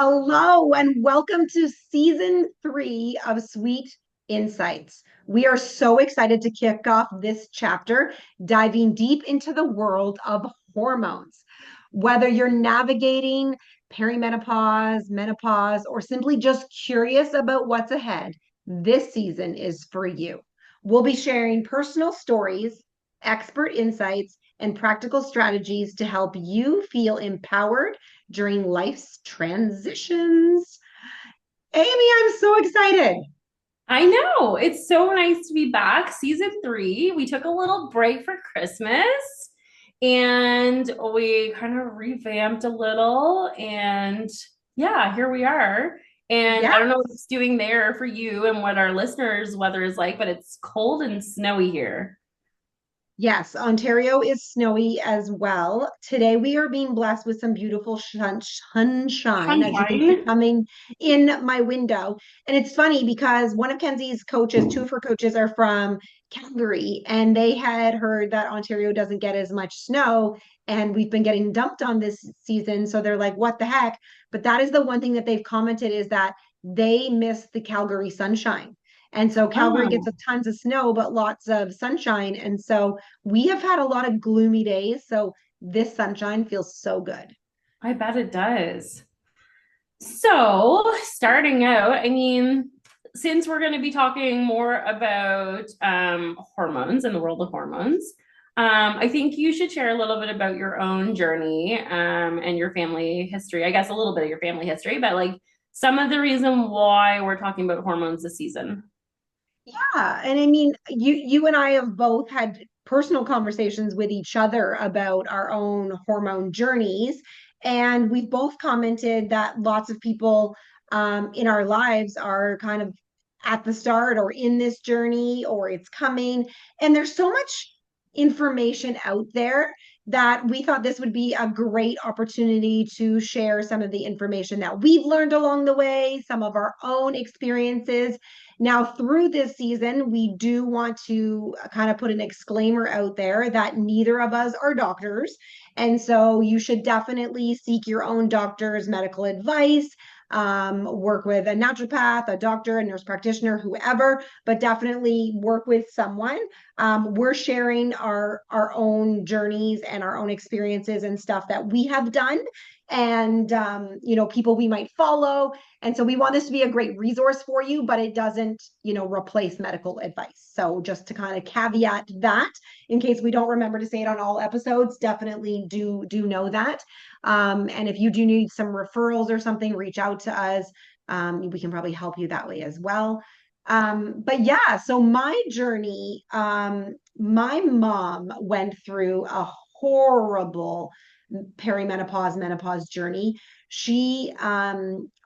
Hello, and welcome to season 3 of Sweet Insights. We are so excited to kick off this chapter, diving deep into the world of hormones. Whether you're navigating perimenopause, menopause, or simply just curious about what's ahead, this season is for you. We'll be sharing personal stories, expert insights, and practical strategies to help you feel empowered during life's transitions. Amy, I'm so excited. I know. It's so nice to be back. Season three. We took a little break for Christmas and we kind of revamped a little. And yeah, here we are. And Yeah. I don't know what it's doing there for you and what our listeners' weather is like, but it's cold and snowy here. Yes, Ontario is snowy as well. Today we are being blessed with some beautiful sunshine, as you can see Sunshine. coming in my window. And it's funny because one of Kenzie's coaches, two of her coaches are from Calgary, and they had heard that Ontario doesn't get as much snow, and we've been getting dumped on this season. So they're like, what the heck? But that is the one thing that they've commented is that they miss the Calgary sunshine. And so Calgary gets Oh, a tons of snow, but lots of sunshine. And so we have had a lot of gloomy days, so this sunshine feels so good. I bet it does. So, starting out, since we're going to be talking more about hormones and the world of hormones, I think you should share a little bit about your own journey and your family history. I guess a little bit of your family history, but like some of the reason why we're talking about hormones this season. Yeah, and I mean, you and I have both had personal conversations with each other about our own hormone journeys, and we've both commented that lots of people in our lives are kind of at the start or in this journey or it's coming, and there's so much information out there that we thought this would be a great opportunity to share some of the information that we've learned along the way, some of our own experiences. Now, through this season, we do want to kind of put an exclaimer out there that neither of us are doctors. And so you should definitely seek your own doctor's medical advice, work with a naturopath, a doctor, a nurse practitioner, whoever, but definitely work with someone. We're sharing our own journeys and our own experiences and stuff that we have done and people we might follow, and so we want this to be a great resource for you, but it doesn't, replace medical advice. So just to kind of caveat that, in case we don't remember to say it on all episodes, definitely do know that. And if you do need some referrals or something, reach out to us. We can probably help you that way as well. But yeah, so my journey, my mom went through a horrible perimenopause, menopause journey. She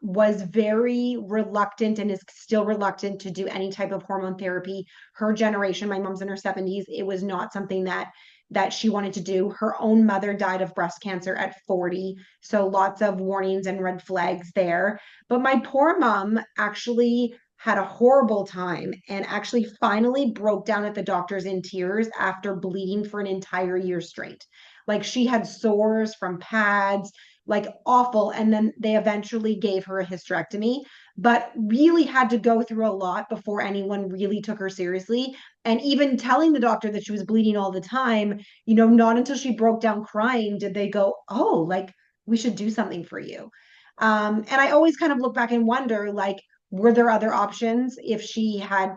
was very reluctant and is still reluctant to do any type of hormone therapy. Her generation, my mom's in her 70s, it was not something that she wanted to do. Her own mother died of breast cancer at 40, so lots of warnings and red flags there. But my poor mom actually had a horrible time and actually finally broke down at the doctor's in tears after bleeding for an entire year straight. Like she had sores from pads, like awful. And then they eventually gave her a hysterectomy, but really had to go through a lot before anyone really took her seriously. And even telling the doctor that she was bleeding all the time, not until she broke down crying did they go, oh, like we should do something for you. And I always kind of look back and wonder, like, were there other options if she had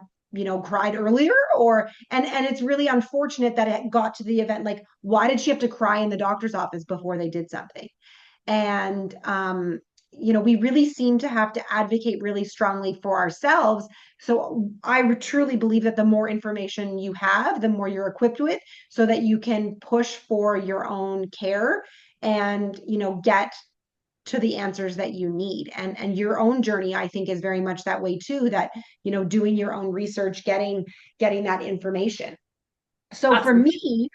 cried earlier, or and it's really unfortunate that it got to the event, like why did she have to cry in the doctor's office before they did something? And we really seem to have to advocate really strongly for ourselves. So I truly believe that the more information you have, the more you're equipped with, so that you can push for your own care and get to the answers that you need. And your own journey, I think, is very much that way too, that doing your own research, getting that information. So for Absolutely. me,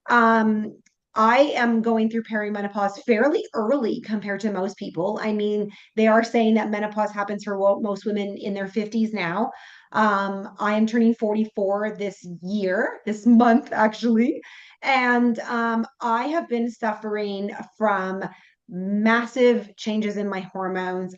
um I am going through perimenopause fairly early compared to most people. I mean, they are saying that menopause happens for most women in their 50s now. I am turning 44 this year, this month actually. And I have been suffering from massive changes in my hormones,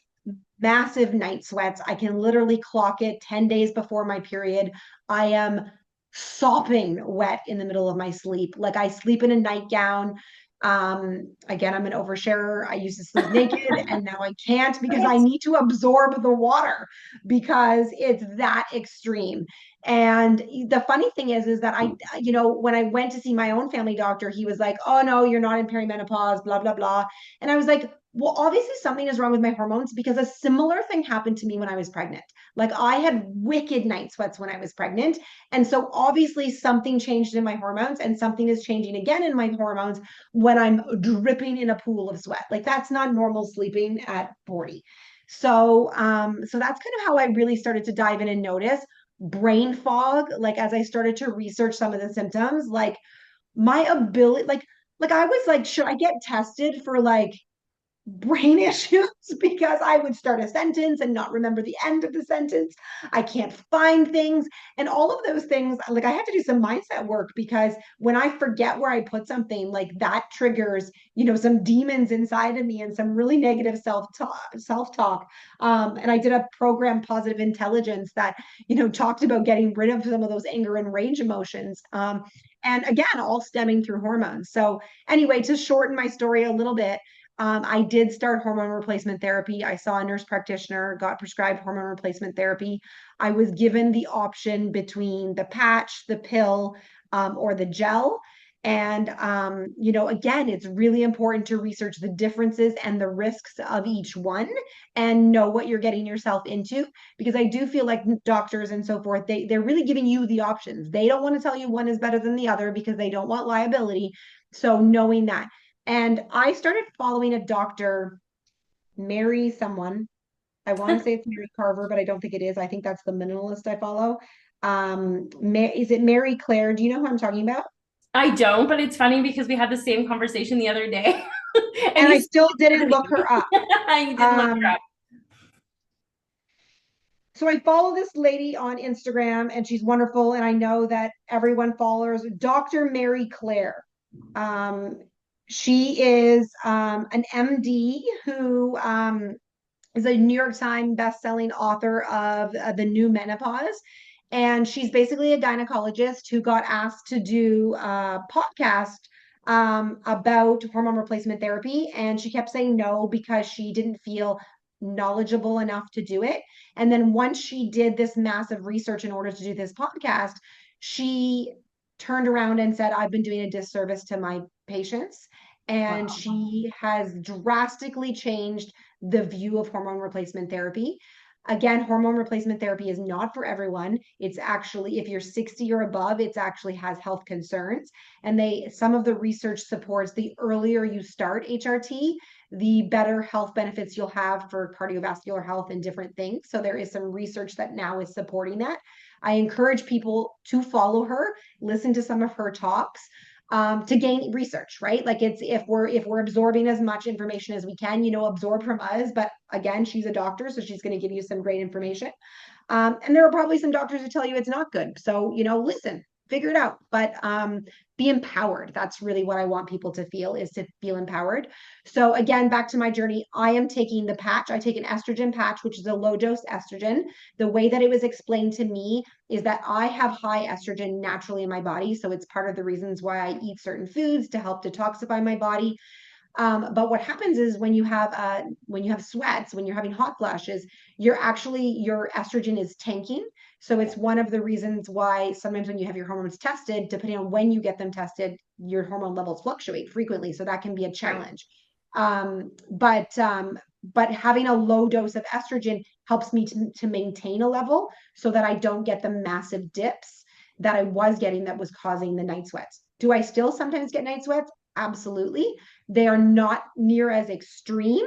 massive night sweats. I can literally clock it 10 days before my period. I am sopping wet in the middle of my sleep. Like I sleep in a nightgown. Again, I'm an oversharer. I used to sleep naked and now I can't because I need to absorb the water because it's that extreme. And the funny thing is that when I went to see my own family doctor, he was like, "Oh no, you're not in perimenopause, blah, blah, blah." And I was like, well, obviously something is wrong with my hormones because a similar thing happened to me when I was pregnant. Like I had wicked night sweats when I was pregnant. And so obviously something changed in my hormones and something is changing again in my hormones when I'm dripping in a pool of sweat. Like that's not normal sleeping at 40. So that's kind of how I really started to dive in and notice brain fog. Like as I started to research some of the symptoms, like my ability, like I was like, should I get tested for like brain issues because I would start a sentence and not remember the end of the sentence. I can't find things. And all of those things, like I had to do some mindset work because when I forget where I put something, like that triggers, some demons inside of me and some really negative self-talk. And I did a program, Positive Intelligence, that, talked about getting rid of some of those anger and rage emotions. And again, all stemming through hormones. So anyway, to shorten my story a little bit, I did start hormone replacement therapy. I saw a nurse practitioner, got prescribed hormone replacement therapy. I was given the option between the patch, the pill, or the gel. And, again, it's really important to research the differences and the risks of each one and know what you're getting yourself into. Because I do feel like doctors and so forth, they're really giving you the options. They don't want to tell you one is better than the other because they don't want liability. So knowing that. And I started following a doctor, Mary someone. I want to say it's Mary Carver, but I don't think it is. I think that's the minimalist I follow. Is it Mary Claire? Do you know who I'm talking about? I don't, but it's funny because we had the same conversation the other day. And And I you still her didn't look name. her up. You didn't look her Um, up. so I follow this lady on Instagram and she's wonderful. And I know that everyone follows Dr. Mary Claire. Um, she is an MD who is a New York Times best-selling author of The New Menopause. And she's basically a gynecologist who got asked to do a podcast about hormone replacement therapy. And she kept saying no because she didn't feel knowledgeable enough to do it. And then once she did this massive research in order to do this podcast, she turned around and said, I've been doing a disservice to my patients. And Wow. she has drastically changed the view of hormone replacement therapy. Again, hormone replacement therapy is not for everyone. It's actually, if you're 60 or above, it actually has health concerns. And some of the research supports the earlier you start HRT, the better health benefits you'll have for cardiovascular health and different things. So there is some research that now is supporting that. I encourage people to follow her, listen to some of her talks to gain research, right? Like it's if we're absorbing as much information as we can, absorb from us. But again, she's a doctor, so she's going to give you some great information. And there are probably some doctors who tell you it's not good. So, listen, figure it out. But be empowered. That's really what I want people to feel, is to feel empowered. So again, back to my journey, I am taking the patch. I take an estrogen patch, which is a low dose estrogen. The way that it was explained to me is that I have high estrogen naturally in my body. So it's part of the reasons why I eat certain foods to help detoxify my body. But what happens is when you have sweats, when you're having hot flashes, your estrogen is tanking. So it's one of the reasons why sometimes when you have your hormones tested, depending on when you get them tested, your hormone levels fluctuate frequently. So that can be a Right. challenge. But having a low dose of estrogen helps me to maintain a level so that I don't get the massive dips that I was getting that was causing the night sweats. Do I still sometimes get night sweats? Absolutely. They are not near as extreme,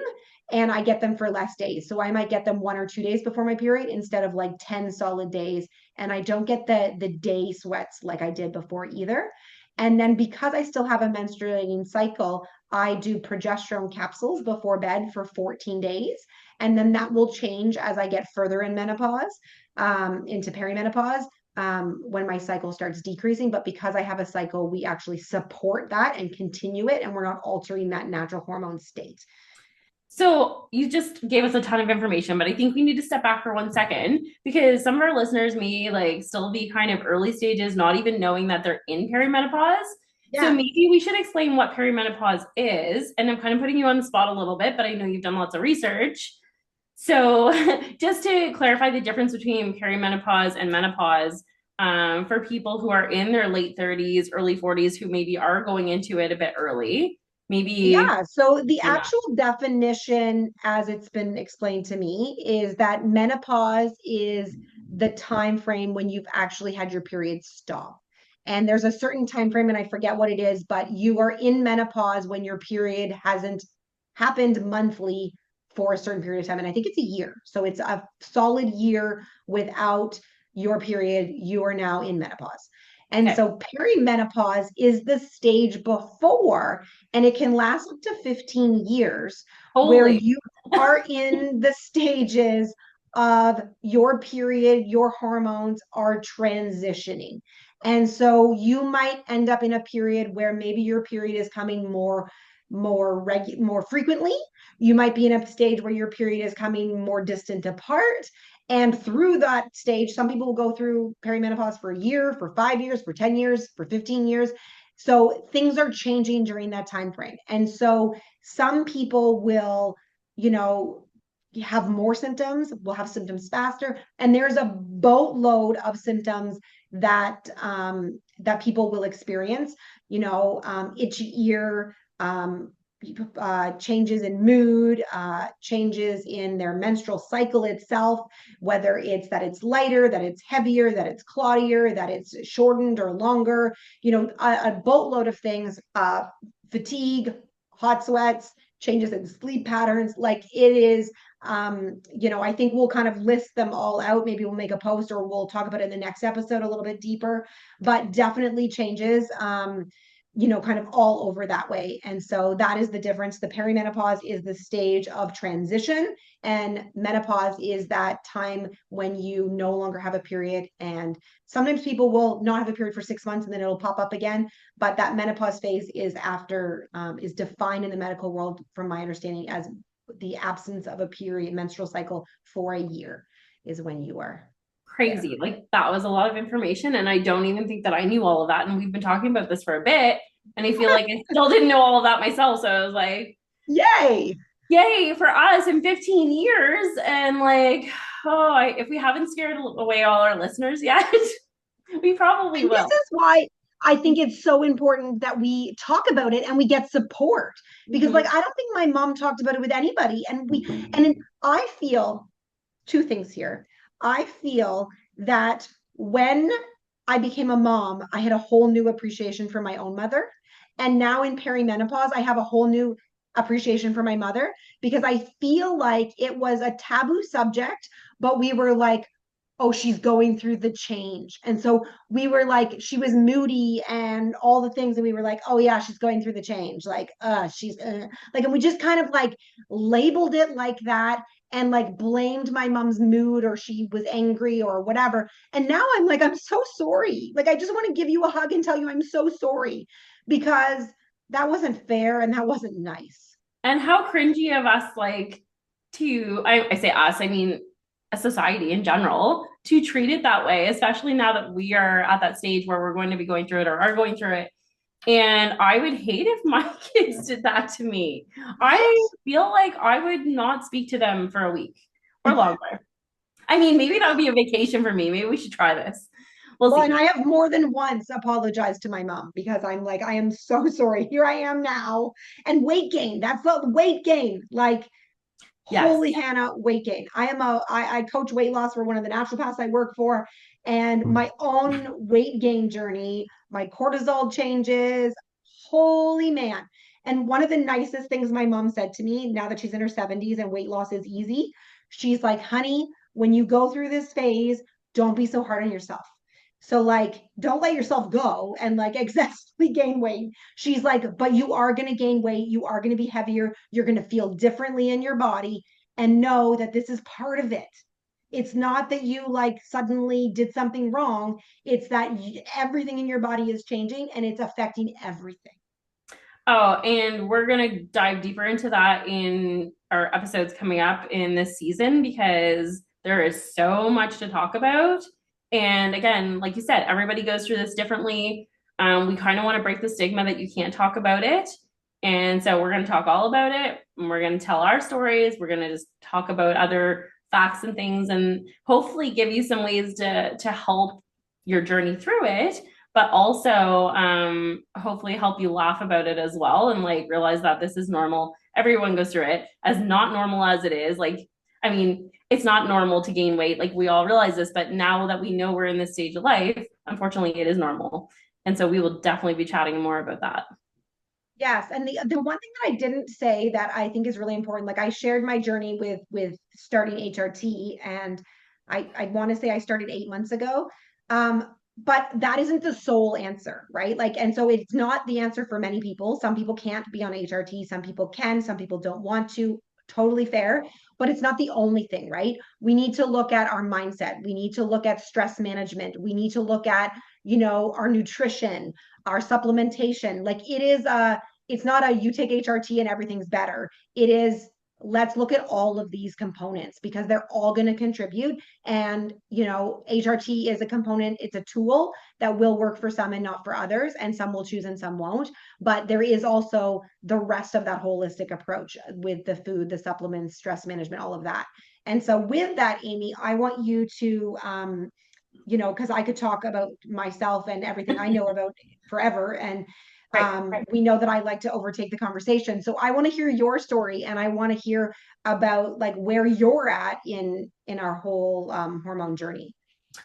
and I get them for less days. So I might get them 1 or 2 days before my period instead of like 10 solid days. And I don't get the day sweats like I did before either. And then because I still have a menstruating cycle, I do progesterone capsules before bed for 14 days. And then that will change as I get further in menopause, into perimenopause. when my cycle starts decreasing. But because I have a cycle, we actually support that and continue it, and we're not altering that natural hormone state. So you just gave us a ton of information, but I think we need to step back for 1 second because some of our listeners may like still be kind of early stages, not even knowing that they're in perimenopause. So Yeah. maybe we should explain what perimenopause is. And I'm kind of putting you on the spot a little bit, but I know you've done lots of research. So just to clarify the difference between perimenopause and menopause, for people who are in their late 30s, early 40s, who maybe are going into it a bit early, maybe Yeah, so the explain that. actual definition, as it's been explained to me, is that menopause is the time frame when you've actually had your period stop. And there's a certain time frame, and I forget what it is, but you are in menopause when your period hasn't happened monthly for a certain period of time. And I think it's a year. So it's a solid year without your period. You are now in menopause. And Okay. so perimenopause is the stage before, and it can last up to 15 years, where Holy. you are in the stages of your period, your hormones are transitioning. And so you might end up in a period where maybe your period is coming more frequently. You might be in a stage where your period is coming more distant apart. And through that stage, some people will go through perimenopause for a year, for 5 years, for 10 years, for 15 years. So things are changing during that time frame. And so some people will, you know, have more symptoms, will have symptoms faster. And there's a boatload of symptoms that people will experience, itchy ear, changes in mood, changes in their menstrual cycle itself, whether it's that it's lighter, that it's heavier, that it's clottier, that it's shortened or longer, a boatload of things, fatigue, hot sweats, changes in sleep patterns. Like it is, I think we'll kind of list them all out. Maybe we'll make a post or we'll talk about it in the next episode a little bit deeper, but definitely changes. Kind of all over that way. And so that is the difference. The perimenopause is the stage of transition, and menopause is that time when you no longer have a period. And sometimes people will not have a period for 6 months and then it'll pop up again. But that menopause phase is defined in the medical world, from my understanding, as the absence of a period menstrual cycle for a year is when you are there. Crazy. Like that was a lot of information. And I don't even think that I knew all of that. And we've been talking about this for a bit. And I feel like I still didn't know all of that myself. So I was like, Yay! yay for us in 15 years. And like, if we haven't scared away all our listeners yet, we probably And this will. is why I think it's so important that we talk about it and we get support, because like Mhm. I don't think my mom talked about it with anybody. And I feel two things here. I feel that when I became a mom, I had a whole new appreciation for my own mother. And now in perimenopause, I have a whole new appreciation for my mother, because I feel like it was a taboo subject, but we were like, oh, she's going through the change. And so we were like, she was moody and all the things. And we were like, oh, yeah, she's going through the change. Like, she's like, and we just kind of like labeled it like that, and like blamed my mom's mood, or she was angry or whatever. And now I'm like, I'm so sorry. Like, I just want to give you a hug and tell you I'm so sorry, because that wasn't fair and that wasn't nice. And how cringy of us, like, I say us, I mean, a society in general, to treat it that way, especially now that we are at that stage where we're going to be going through it or are going through it. And I would hate if my kids did that to me. Right? I feel like I would not speak to them for a week or longer. I mean, maybe that would be a vacation for me. Maybe we should try this. We'll Well, and see. I have more than once apologized to my mom, because I'm like, I am so sorry. Here I am now. And weight gain. That's the weight gain. Like, Yes. holy Hannah, weight gain. I coach weight loss for one of the naturopaths I work for. And my own weight gain journey, my cortisol changes, holy man. And one of the nicest things my mom said to me, now that she's in her 70s and weight loss is easy, she's like, honey, when you go through this phase, don't be so hard on yourself. So like, don't let yourself go and like excessively gain weight. She's like, but you are going to gain weight. You are going to be heavier. You're going to feel differently in your body, and know that this is part of it. It's not that you like suddenly did something wrong. It's that everything in your body is changing and it's affecting everything. Oh, and we're going to dive deeper into that in our episodes coming up in this season because there is so much to talk about. And again, like you said, everybody goes through this differently. We kind of want to break the stigma that you can't talk about it. And so we're going to talk all about it. And we're going to tell our stories. We're going to just talk about other facts and things and hopefully give you some ways to help your journey through it, but also hopefully help you laugh about it as well and like realize that this is normal. Everyone goes through it, as not normal as it is. Like, I mean, it's not normal to gain weight. Like we all realize this, but now that we know we're in this stage of life, unfortunately, it is normal. And so we will definitely be chatting more about that. Yes, and the one thing that I didn't say that I think is really important, like I shared my journey with starting HRT, and I want to say I started 8 months ago. But that isn't the sole answer, right? Like, and so it's not the answer for many people. Some people can't be on HRT, some people can, some people don't want to. Totally fair, but it's not the only thing, right? We need to look at our mindset. We need to look at stress management. We need to look at, our nutrition, our supplementation. Like it's not a you take HRT and everything's better. It is let's look at all of these components because they're all going to contribute. And, HRT is a component, it's a tool that will work for some and not for others. And some will choose and some won't. But there is also the rest of that holistic approach with the food, the supplements, stress management, all of that. And so, with that, Amy, I want you to, because I could talk about myself and everything I know about forever. And Right. we know that I like to overtake the conversation. So I want to hear your story and I want to hear about like where you're at in our whole hormone journey.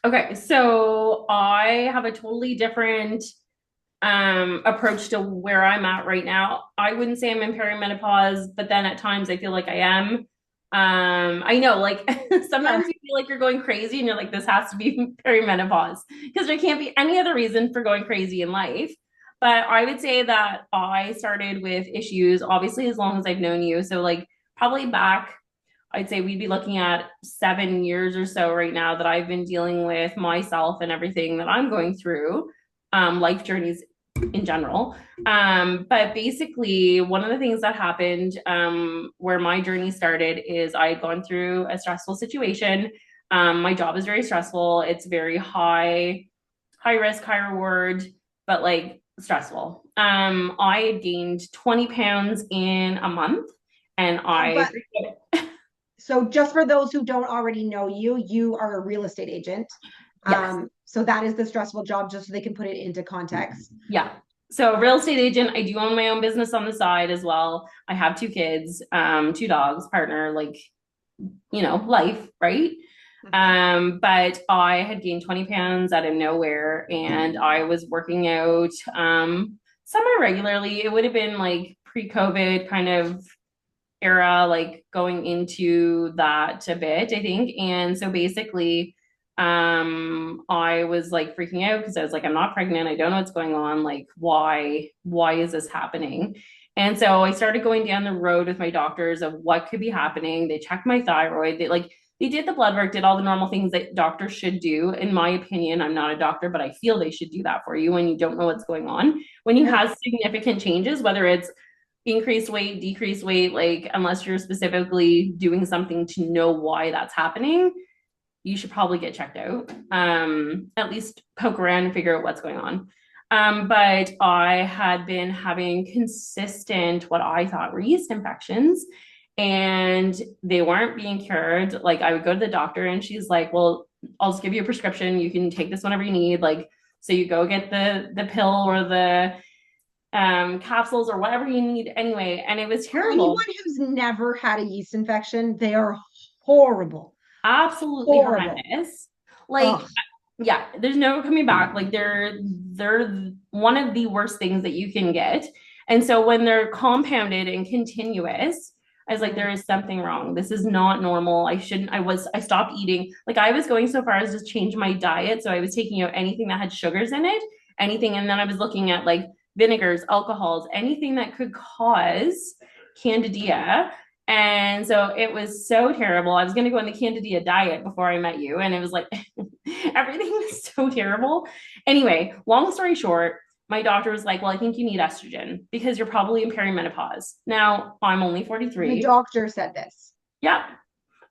Okay. So I have a totally different approach to where I'm at right now. I wouldn't say I'm in perimenopause, but then at times I feel like I am. I know, like sometimes Yeah. you feel like you're going crazy and you're like, this has to be perimenopause because there can't be any other reason for going crazy in life. But I would say that I started with issues, obviously, as long as I've known you. So, like, probably back, I'd say we'd be looking at 7 years or so right now that I've been dealing with myself and everything that I'm going through, life journeys in general. But basically, one of the things that happened where my journey started is I had gone through a stressful situation. My job is very stressful. It's very high risk, high reward, but like stressful. I had gained 20 pounds in a month, and I But so just for those who don't already know you, you are a real estate agent. yes, So that is the stressful job, just so they can put it into context. yeah. So real estate agent, I do own my own business on the side as well. I have two kids, two dogs, partner, like life, right? Mhm. But I had gained 20 pounds out of nowhere and I was working out semi regularly. It would have been like pre-COVID kind of era, like going into that a bit, I think. And so basically, I was like freaking out because I was like, I'm not pregnant. I don't know what's going on. Like, why is this happening? And so I started going down the road with my doctors of what could be happening. They checked my thyroid. They did the blood work, did all the normal things that doctors should do. In my opinion, I'm not a doctor, but I feel they should do that for you when you don't know what's going on. When you Yeah. have significant changes, whether it's increased weight, decreased weight, like unless you're specifically doing something to know why that's happening, you should probably get checked out. At least poke around and figure out what's going on. But I had been having consistent, what I thought were yeast infections, and they weren't being cured. Like I would go to the doctor and she's like, well, I'll just give you a prescription. You can take this whenever you need. Like, so you go get the pill or the capsules or whatever you need anyway. And it was For terrible. anyone who's never had a yeast infection, they are horrible. Absolutely Horrible. horrendous. Like, Oh, yeah, there's no coming back. Like they're one of the worst things that you can get. And so when they're compounded and continuous, I was like, there is something wrong. This is not normal. I stopped eating. Like I was going so far as just change my diet. So I was taking out anything that had sugars in it, anything. And then I was looking at like vinegars, alcohols, anything that could cause candida. And so it was so terrible. I was going to go on the Candida diet before I met you. And it was like, everything was so terrible. Anyway, long story short, my doctor was like, well, I think you need estrogen because you're probably in perimenopause. Now, I'm only The 43. doctor said this. Yeah.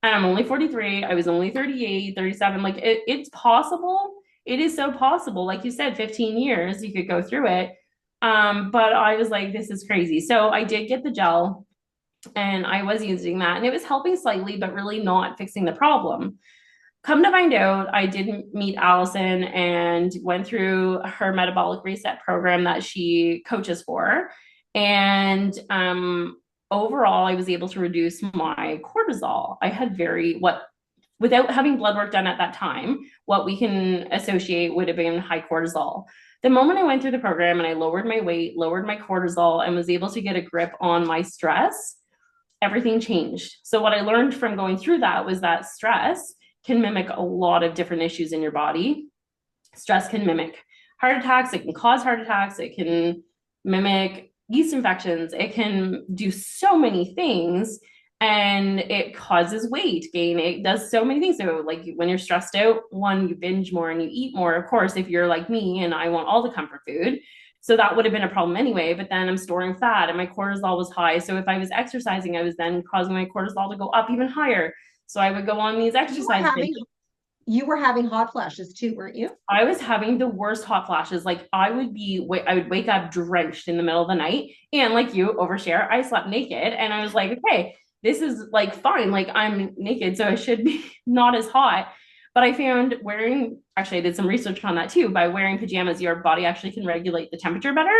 And I'm only 43. I was only 38, 37. Like it's possible. It is so possible. Like you said, 15 years, you could go through it. But I was like, this is crazy. So I did get the gel and I was using that and it was helping slightly, but really not fixing the problem. Come to find out, I didn't meet Allison and went through her metabolic reset program that she coaches for. And overall, I was able to reduce my cortisol. I had without having blood work done at that time, what we can associate would have been high cortisol. The moment I went through the program and I lowered my weight, lowered my cortisol, and was able to get a grip on my stress, everything changed. So, what I learned from going through that was that stress can mimic a lot of different issues in your body. Stress can mimic heart attacks, it can cause heart attacks, it can mimic yeast infections, it can do so many things and it causes weight gain. It does so many things. So, like when you're stressed out, one, you binge more and you eat more. Of course, if you're like me and I want all the comfort food, so that would have been a problem anyway. But then I'm storing fat and my cortisol was high. So if I was exercising, I was then causing my cortisol to go up even higher. So I would go on these You were exercise binges. having you were having hot flashes too, weren't you? I was having the worst hot flashes. Like I would wake up drenched in the middle of the night, and like you overshare, I slept naked, and I was like, okay, this is like fine. Like I'm naked, so it should be not as hot. But I found actually, I did some research on that too. By wearing pajamas, your body actually can regulate the temperature better.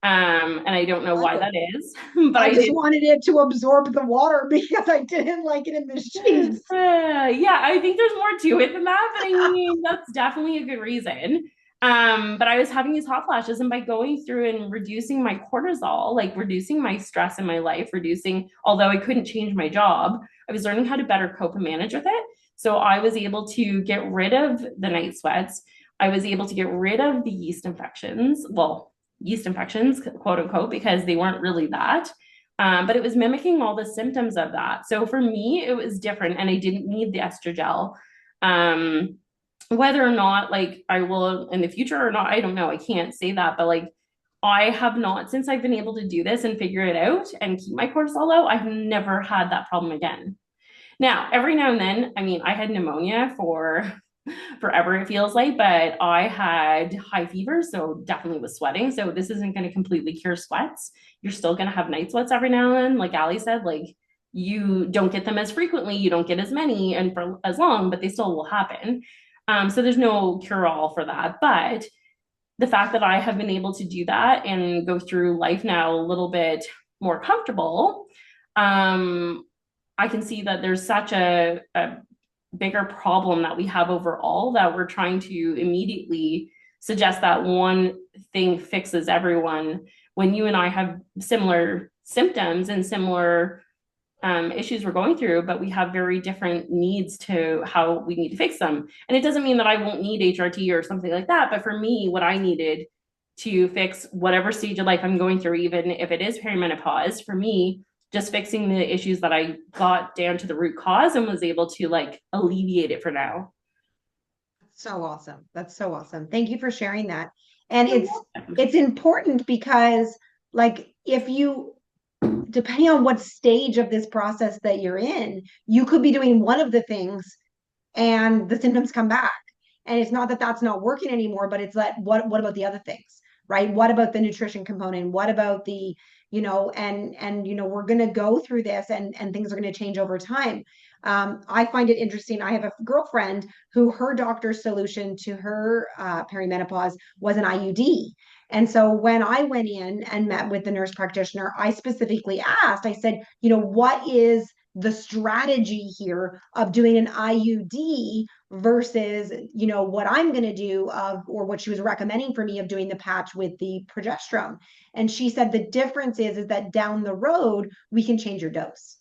And I don't know why that is, but I I just did. wanted it to absorb the water because I didn't like it in the sheets. Yeah, I think there's more to it than that, but I mean, that's definitely a good reason. But I was having these hot flashes, and by going through and reducing my cortisol, like reducing my stress in my life, although I couldn't change my job, I was learning how to better cope and manage with it. So I was able to get rid of the night sweats. I was able to get rid of the yeast infections. Well, yeast infections, quote unquote, because they weren't really that. But it was mimicking all the symptoms of that. So for me, it was different, and I didn't need the estrogel. Um, Whether or not like I will in the future or not, I don't know. I can't say that, but like I have not, since I've been able to do this and figure it out and keep my cortisol low, I've never had that problem again. Now, every now and then, I mean, I had pneumonia for forever, it feels like, but I had high fever, so definitely was sweating. So this isn't going to completely cure sweats. You're still going to have night sweats every now and then. Like Ali said, like you don't get them as frequently, you don't get as many and for as long, but they still will happen. So there's no cure all for that. But the fact that I have been able to do that and go through life now a little bit more comfortable, um, I can see that there's such a bigger problem that we have overall that we're trying to immediately suggest that one thing fixes everyone when you and I have similar symptoms and similar issues we're going through, but we have very different needs to how we need to fix them. And it doesn't mean that I won't need HRT or something like that, but for me, what I needed to fix whatever stage of life I'm going through, even if it is perimenopause, for me, just fixing the issues that I got down to the root cause and was able to like alleviate it for now. So awesome. That's so awesome. Thank you for sharing that. And it's important because like if you depending on what stage of this process that you're in, you could be doing one of the things and the symptoms come back. And it's not that that's not working anymore, but it's like, what about the other things, right? What about the nutrition component? What about the, we're going to go through this and things are going to change over time. I find it interesting. I have a girlfriend who her doctor's solution to her perimenopause was an IUD. And so when I went in and met with the nurse practitioner, I specifically asked, I said, what is the strategy here of doing an IUD versus, what I'm going to do or what she was recommending for me of doing the patch with the progesterone. And she said the difference is that down the road, we can change your dose.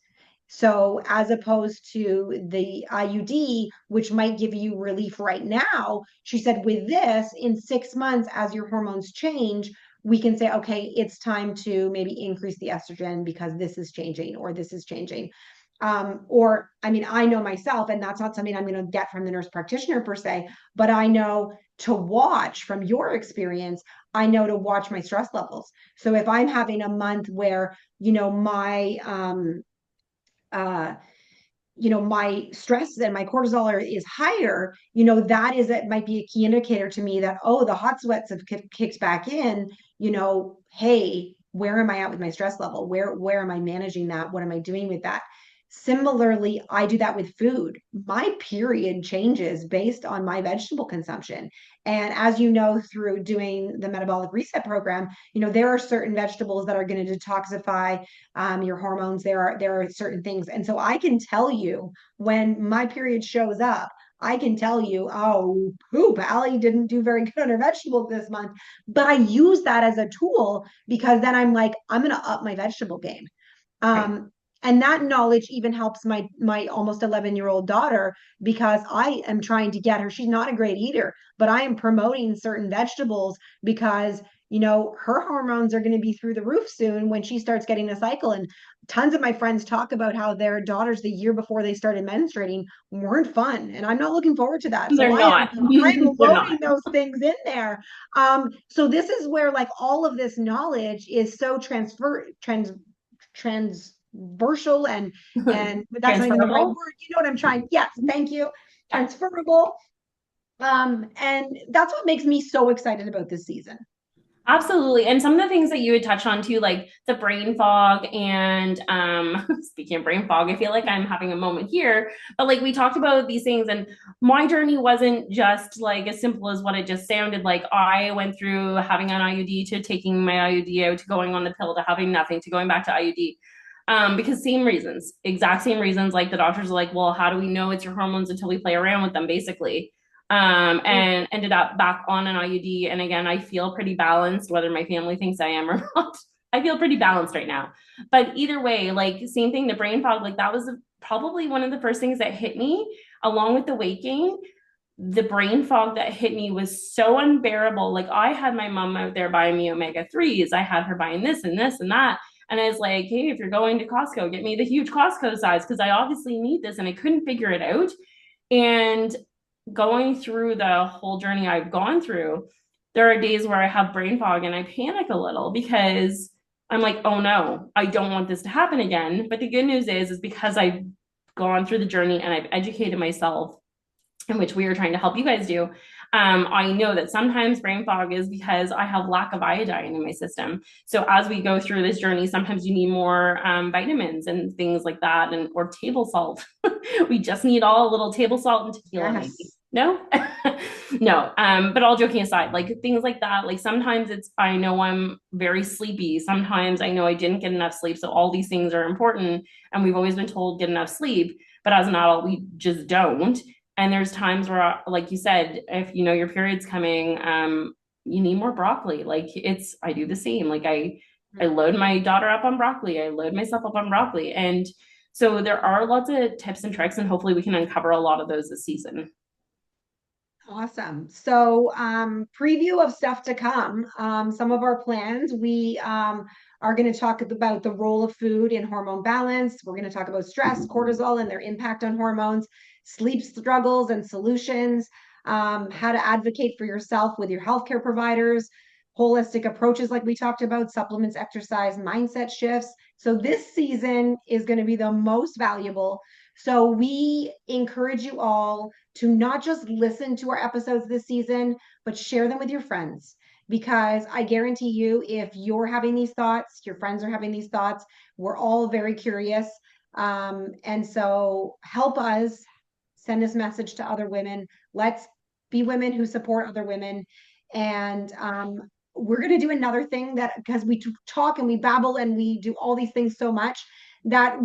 So as opposed to the IUD, which might give you relief right now, she said with this, in 6 months, as your hormones change, we can say, okay, it's time to maybe increase the estrogen because this is changing or this is changing. Or, I mean, I know myself, and that's not something I'm going to get from the nurse practitioner per se, but I know to watch from your experience, I know to watch my stress levels. So if I'm having a month where, uh, my stress and my cortisol is higher, that is, it might be a key indicator to me that, oh, the hot sweats have kicked back in, hey, where am I at with my stress level? Where am I managing that? What am I doing with that? Similarly, I do that with food. My period changes based on my vegetable consumption. And as you know, through doing the metabolic reset program, there are certain vegetables that are going to detoxify your hormones. There are certain things. And so I can tell you when my period shows up, I can tell you, oh, poop, Allie didn't do very good on her vegetables this month. But I use that as a tool because then I'm like, I'm going to up my vegetable game. Right. And that knowledge even helps my almost 11-year-old daughter because I am trying to get her. She's not a great eater, but I am promoting certain vegetables because her hormones are going to be through the roof soon when she starts getting a cycle. And tons of my friends talk about how their daughters the year before they started menstruating weren't fun, and I'm not looking forward to that. So They're not. I'm They're not. loading those things in there. So this is where like all of this knowledge is so transversal and that's not even the right Transferable. word. You know what I'm trying? Yes, thank you. Yeah. Transferable. And that's what makes me so excited about this season. Absolutely. And some of the things that you had touched on too, like the brain fog and speaking of brain fog, I feel like I'm having a moment here. But like we talked about these things and my journey wasn't just like as simple as what it just sounded like. I went through having an IUD to taking my IUD out to going on the pill to having nothing to going back to IUD. Because same reasons, exact same reasons. Like the doctors are like, well, how do we know it's your hormones until we play around with them, basically? And ended up back on an IUD. And again, I feel pretty balanced, whether my family thinks I am or not. I feel pretty balanced right now. But either way, like same thing, the brain fog, like that was probably one of the first things that hit me, along with the weight gain. The brain fog that hit me was so unbearable. Like I had my mom out there buying me omega 3s. I had her buying this and this and that. And I was like, hey, if you're going to Costco, get me the huge Costco size because I obviously need this. And I couldn't figure it out. And going through the whole journey I've gone through, there are days where I have brain fog and I panic a little because I'm like, oh no, I don't want this to happen again. But the good news is because I've gone through the journey and I've educated myself, in which we are trying to help you guys do. I know that sometimes brain fog is because I have lack of iodine in my system. So as we go through this journey, sometimes you need more vitamins and things like that, and or table salt. We just need all a little table salt and tequila, maybe. Yes. No, no. But all joking aside, like things like that, like sometimes it's I know I'm very sleepy. Sometimes I know I didn't get enough sleep. So all these things are important, and we've always been told get enough sleep, but as an adult, we just don't. And there's times where, like you said, if you know your period's coming, you need more broccoli. Like I do the same. Like I load my daughter up on broccoli. I load myself up on broccoli. And so there are lots of tips and tricks, and hopefully we can uncover a lot of those this season. Awesome. So, preview of stuff to come. Some of our plans, we are going to talk about the role of food in hormone balance. We're going to talk about stress, cortisol, and their impact on hormones, sleep struggles and solutions, how to advocate for yourself with your healthcare providers, holistic approaches like we talked about, supplements, exercise, mindset shifts. So this season is going to be the most valuable. So we encourage you all to not just listen to our episodes this season, but share them with your friends. Because I guarantee you, if you're having these thoughts, your friends are having these thoughts, we're all very curious. And so help us send this message to other women. Let's be women who support other women. And we're going to do another thing that because we talk and we babble and we do all these things so much that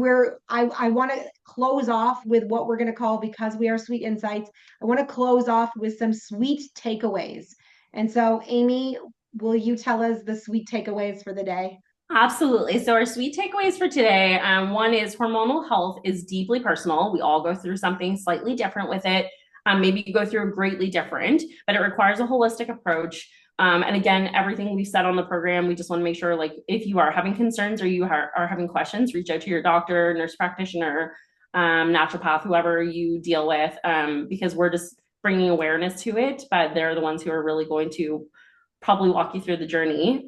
I want to close off with what we're going to call, because we are sweet insights, I want to close off with some sweet takeaways. And so Amy, will you tell us the sweet takeaways for the day? Absolutely. So, our sweet takeaways for today, one is hormonal health is deeply personal. We all go through something slightly different with it. Maybe you go through greatly different, but it requires a holistic approach. And again, everything we said on the program, we just want to make sure, like, if you are having concerns or you are having questions, reach out to your doctor, nurse practitioner, naturopath, whoever you deal with, because we're just bringing awareness to it, but they're the ones who are really going to probably walk you through the journey.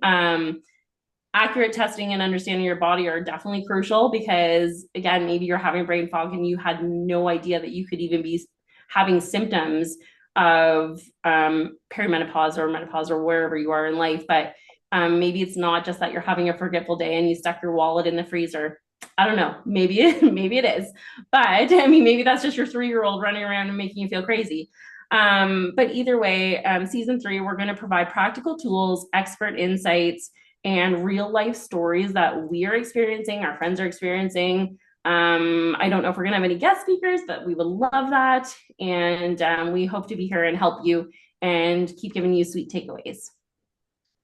Accurate testing and understanding your body are definitely crucial because, again, maybe you're having brain fog and you had no idea that you could even be having symptoms of perimenopause or menopause or wherever you are in life. But maybe it's not just that you're having a forgetful day and you stuck your wallet in the freezer. I don't know. Maybe it is, but I mean, maybe that's just your 3-year-old running around and making you feel crazy. But either way, season 3, we're going to provide practical tools, expert insights, and real life stories that we are experiencing, our friends are experiencing. I don't know if we're going to have any guest speakers, but we would love that. And we hope to be here and help you and keep giving you sweet takeaways.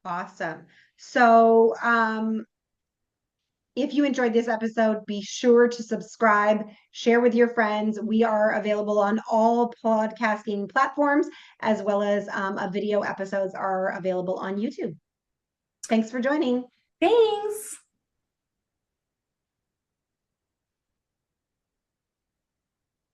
Awesome. So, if you enjoyed this episode, be sure to subscribe, share with your friends. We are available on all podcasting platforms, as well as a video episodes are available on YouTube. Thanks for joining. Thanks.